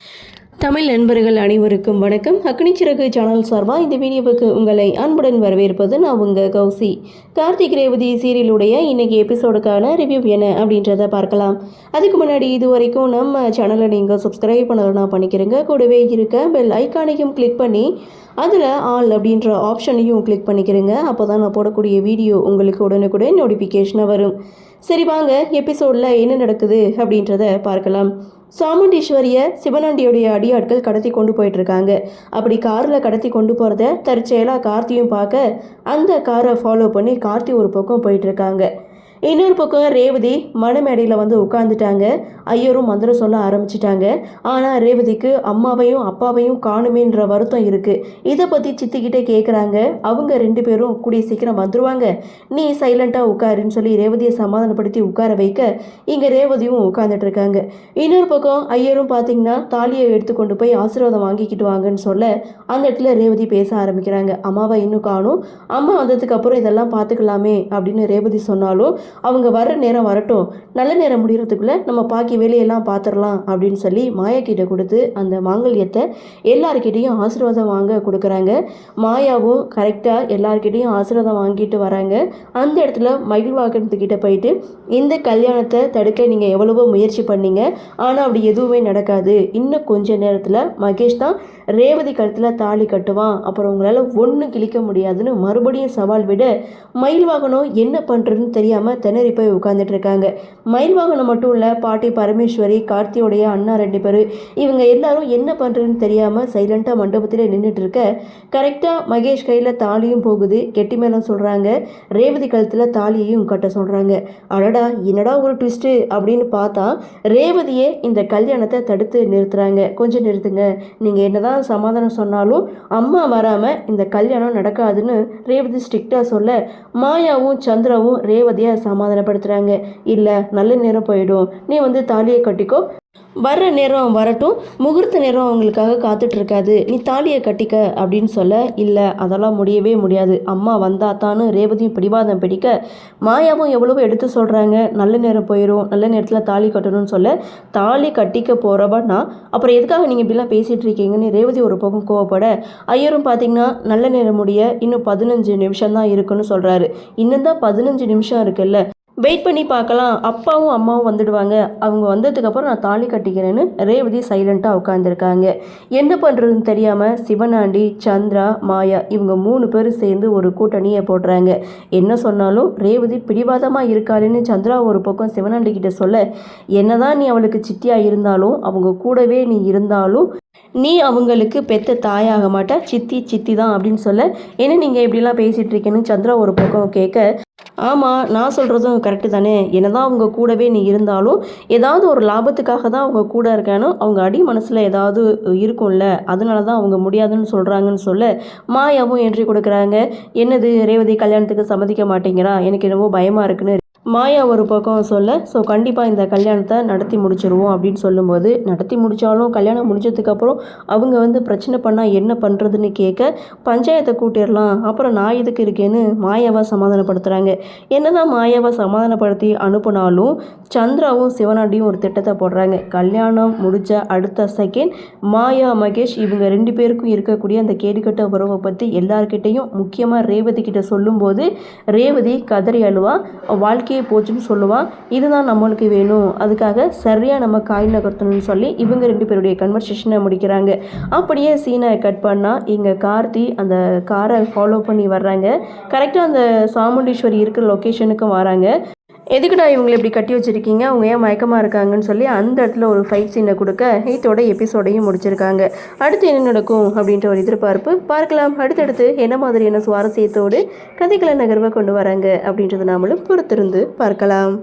தமிழ் நண்பர்கள் அனைவருக்கும் வணக்கம். அக்னி சிறகு சேனல் சார்பாக இந்த வீடியோவுக்கு உங்களை அன்புடன் வரவேற்பது நான் உங்கள் கௌசி. கார்த்திக் ரேவதி சீரியலுடைய இன்னைக்கு எபிசோடுக்கான ரிவ்யூ என்ன அப்படின்றத பார்க்கலாம். அதுக்கு முன்னாடி இது வரைக்கும் நம்ம சேனலை நீங்கள் சப்ஸ்கிரைப் பண்ணலன்னா பண்ணிக்கிறங்க. கூடவே இருக்க பெல் ஐக்கானையும் கிளிக் பண்ணி அதில் ஆல் அப்படின்ற ஆப்ஷனையும் கிளிக் பண்ணிக்கிறங்க. அப்போ தான் நான் போடக்கூடிய வீடியோ உங்களுக்கு உடனுக்குடன் நோட்டிஃபிகேஷனாக வரும். சரி வாங்க எபிசோடில் என்ன நடக்குது அப்படின்றத பார்க்கலாம். சாமுண்டீஸ்வரிய சிவனாண்டியோடைய அடியாட்கள் கடத்தி கொண்டு போயிட்டுருக்காங்க. அப்படி காரில் கடத்தி கொண்டு போகிறத தற்செயலாக கார்த்தியும் பார்க்க அந்த காரை ஃபாலோ பண்ணி கார்த்தி ஒரு பக்கம் போயிட்டுருக்காங்க. இன்னொரு பக்கம் ரேவதி மணமேடையில் வந்து உட்காந்துட்டாங்க. ஐயரும் மந்திரம் சொல்ல ஆரம்பிச்சிட்டாங்க. ஆனால் ரேவதிக்கு அம்மாவையும் அப்பாவையும் காணுமேன்ற வருத்தம் இருக்குது. இதை பற்றி சித்திக்கிட்டே கேட்குறாங்க. அவங்க 2 பேரும் கூடிய சீக்கிரம் வந்துடுவாங்க, நீ சைலண்ட்டாக உட்காருன்னு சொல்லி ரேவதியை சமாதானப்படுத்தி உட்கார வைக்க இங்கே ரேவதியும் உட்காந்துட்டு இருக்காங்க. இன்னொரு பக்கம் ஐயரும் பார்த்தீங்கன்னா தாலியை எடுத்து கொண்டு போய் ஆசீர்வாதம் வாங்கிக்கிட்டு வாங்கன்னு சொல்ல அந்த இடத்துல ரேவதி பேச ஆரம்பிக்கிறாங்க. அம்மாவை இன்னும் காணும், அம்மா வந்ததுக்கு அப்புறம் இதெல்லாம் பார்த்துக்கலாமே அப்படின்னு ரேவதி சொன்னாலும் அவங்க வர்ற நேரம் வரட்டும், நல்ல நேரம் முடிகிறதுக்குள்ளே நம்ம பாக்கி வேலையெல்லாம் பார்த்துடலாம் அப்படின்னு சொல்லி மாயா கிட்ட கொடுத்து அந்த மாங்கல்யத்தை எல்லார்கிட்டையும் ஆசீர்வாதம் வாங்க கொடுக்குறாங்க. மாயாவும் கரெக்டாக எல்லார்கிட்டையும் ஆசீர்வாதம் வாங்கிட்டு வராங்க. அந்த இடத்துல மகிழ்வாக்கத்துக்கிட்ட போயிட்டு இந்த கல்யாணத்தை தடுக்க நீங்கள் எவ்வளவோ முயற்சி பண்ணீங்க, ஆனால் அப்படி எதுவுமே நடக்காது, இன்னும் கொஞ்ச நேரத்தில் மகேஷ் தான் ரேவதி கழுத்தில் தாலி கட்டுவான், அப்புறம் உங்களால் ஒன்றும் கிழிக்க முடியாதுன்னு மறுபடியும் சவால் விட மயில்வாகனம் என்ன பண்ணுறதுன்னு தெரியாமல் திணறி போய் உட்காந்துட்டு இருக்காங்க. மயில்வாகனம் மட்டும் இல்லை, பாட்டி பரமேஸ்வரி, கார்த்தியோடைய அண்ணா 2 பேர், இவங்க எல்லாரும் என்ன பண்ணுறதுன்னு தெரியாமல் சைலண்ட்டாக மண்டபத்தில் நின்றுட்டு இருக்க கரெக்டாக மகேஷ் கையில் தாலியும் போகுது. கெட்டி மேலும் சொல்கிறாங்க, ரேவதி கழுத்தில் தாலியையும் கட்ட சொல்கிறாங்க. அடடா என்னடா ஒரு ட்விஸ்ட்டு அப்படின்னு பார்த்தா ரேவதியே இந்த கல்யாணத்தை தடுத்து நிறுத்துறாங்க. கொஞ்சம் நிறுத்துங்க, நீங்கள் என்னதான் சமாதானம் சொன்னாலும் அம்மா வராமல் இந்த கல்யாணம் நடக்காதுன்னு ரேவதி ஸ்ட்ரிக்டாக சொல்ல மாயாவும் சந்திராவும் ரேவதியை சமாதானப்படுத்துகிறாங்க. இல்லை நல்ல நேரம் போயிடும், நீ வந்து தாலியை கட்டிக்கோ, வர்ற நேரம் வரட்டும், முகூர்த்த நேரம் அவங்களுக்காக காத்துட்ருக்காது, நீ தாலியை கட்டிக்க அப்படின்னு சொல்ல இல்லை அதெல்லாம் முடியவே முடியாது, அம்மா வந்தாத்தான்னு ரேவதியும் பிடிவாதம் பிடிக்க மாயாவும் எவ்வளவோ எடுத்து சொல்கிறாங்க. நல்ல நேரம் போயிடும், நல்ல நேரத்தில் தாலி கட்டணும்னு சொல்ல தாலி கட்டிக்க போகிறவன்னா அப்புறம் எதுக்காக நீங்கள் இப்படிலாம் பேசிகிட்டு இருக்கீங்கன்னு ரேவதி ஒரு பக்கம் கோவப்பட ஐயரும் பார்த்தீங்கன்னா நல்ல நேரம் முடிய இன்னும் 15 நிமிஷம் தான் இருக்குன்னு சொல்கிறாரு. இன்னும் தான் 15 நிமிஷம் இருக்குல்ல, வெயிட் பண்ணி பார்க்கலாம், அப்பாவும் அம்மாவும் வந்துடுவாங்க, அவங்க வந்ததுக்கப்புறம் நான் தாலி கட்டிக்கிறேன்னு ரேவதி சைலண்ட்டாக உட்காந்துருக்காங்க. என்ன பண்ணுறதுன்னு தெரியாமல் சிவனாண்டி, சந்திரா, மாயா இவங்க 3 பேரும் சேர்ந்து ஒரு கூட்டணியை போடுறாங்க. என்ன சொன்னாலும் ரேவதி பிடிவாதமாக இருக்காருன்னு சந்திரா ஒரு பக்கம் சிவனாண்டி கிட்ட சொல்ல, என்னதான் நீ அவளுக்கு சித்தியாக இருந்தாலும் அவங்க கூடவே நீ இருந்தாலும் நீ அவங்களுக்கு பெத்த தாயாக மாட்டா, சித்தி சித்தி தான் அப்படின்னு சொல்ல, என்ன நீங்கள் இப்படிலாம் பேசிகிட்டு இருக்கேன்னு சந்திரா ஒரு பக்கம் கேட்க, ஆமாம் நான் சொல்கிறதும் கரெக்டு தானே, என்னதான் அவங்க கூடவே நீ இருந்தாலும் ஏதாவது ஒரு லாபத்துக்காக தான் அவங்க கூட இருக்கானோ, அவங்க அடி மனசில் ஏதாவது இருக்கும்ல, அதனால தான் அவங்க முடியாதுன்னு சொல்கிறாங்கன்னு சொல்ல மாயாவும் என்ட்ரி கொடுக்குறாங்க. என்னது ரேவதி கல்யாணத்துக்கு சம்மதிக்க மாட்டேங்கிறா, எனக்கு என்னவோ பயமாக இருக்குன்னு மாயா ஒரு பக்கம் சொல்ல, ஸோ கண்டிப்பாக இந்த கல்யாணத்தை நடத்தி முடிச்சிருவோம் அப்படின்னு சொல்லும்போது, நடத்தி முடித்தாலும் கல்யாணம் முடிஞ்சதுக்கப்புறம் அவங்க வந்து பிரச்சனை பண்ணால் என்ன பண்ணுறதுன்னு கேட்க பஞ்சாயத்தை கூட்டிடலாம், அப்புறம் நான் இதுக்கு இருக்கேன்னு மாயாவை சமாதானப்படுத்துகிறாங்க. என்னதான் மாயாவை சமாதானப்படுத்தி அனுப்புனாலும் சந்திராவும் சிவனாண்டியும் ஒரு திட்டத்தை போடுறாங்க. கல்யாணம் முடிஞ்ச அடுத்த செகண்ட் மாயா, மகேஷ் இவங்க 2 பேருக்கும் இருக்கக்கூடிய அந்த கேடுகட்ட உறவை பற்றி எல்லார்கிட்டையும் முக்கியமாக ரேவதி கிட்ட சொல்லும்போது ரேவதி கதறி அழுவா, வாழ்க்கையை போச்சுன்னு சொல்லுவான். இதுதான் நம்மளுக்கு வேணும், அதுக்காக சரியாக நம்ம காய் நகர்த்தணும்னு சொல்லி இவங்க 2 பேருடைய கன்வர்சேஷனை முடிக்கிறாங்க. அப்படியே சீனை கட் பண்ணால் இங்கே கார்த்தி அந்த காரை ஃபாலோ பண்ணி வர்றாங்க. கரெக்டாக அந்த சாமுண்டீஸ்வரி இருக்கிற லொக்கேஷனுக்கும் வராங்க. எதுக்குடா இவங்களை இப்படி கட்டி வச்சுருக்கீங்க, அவங்க ஏன் மயக்கமாக இருக்காங்கன்னு சொல்லி அந்த இடத்துல ஒரு ஃபைட் சீனை கொடுக்க இதோட எபிசோடையும் முடிச்சிருக்காங்க. அடுத்து என்ன நடக்கும் அப்படின்ற ஒரு எதிர்பார்ப்பு பார்க்கலாம். அடுத்தடுத்து என்ன மாதிரியான சுவாரஸ்யத்தோடு கதைகளை நகர்வை கொண்டு வராங்க அப்படின்றது நாமளும் பொறுத்திருந்து பார்க்கலாம்.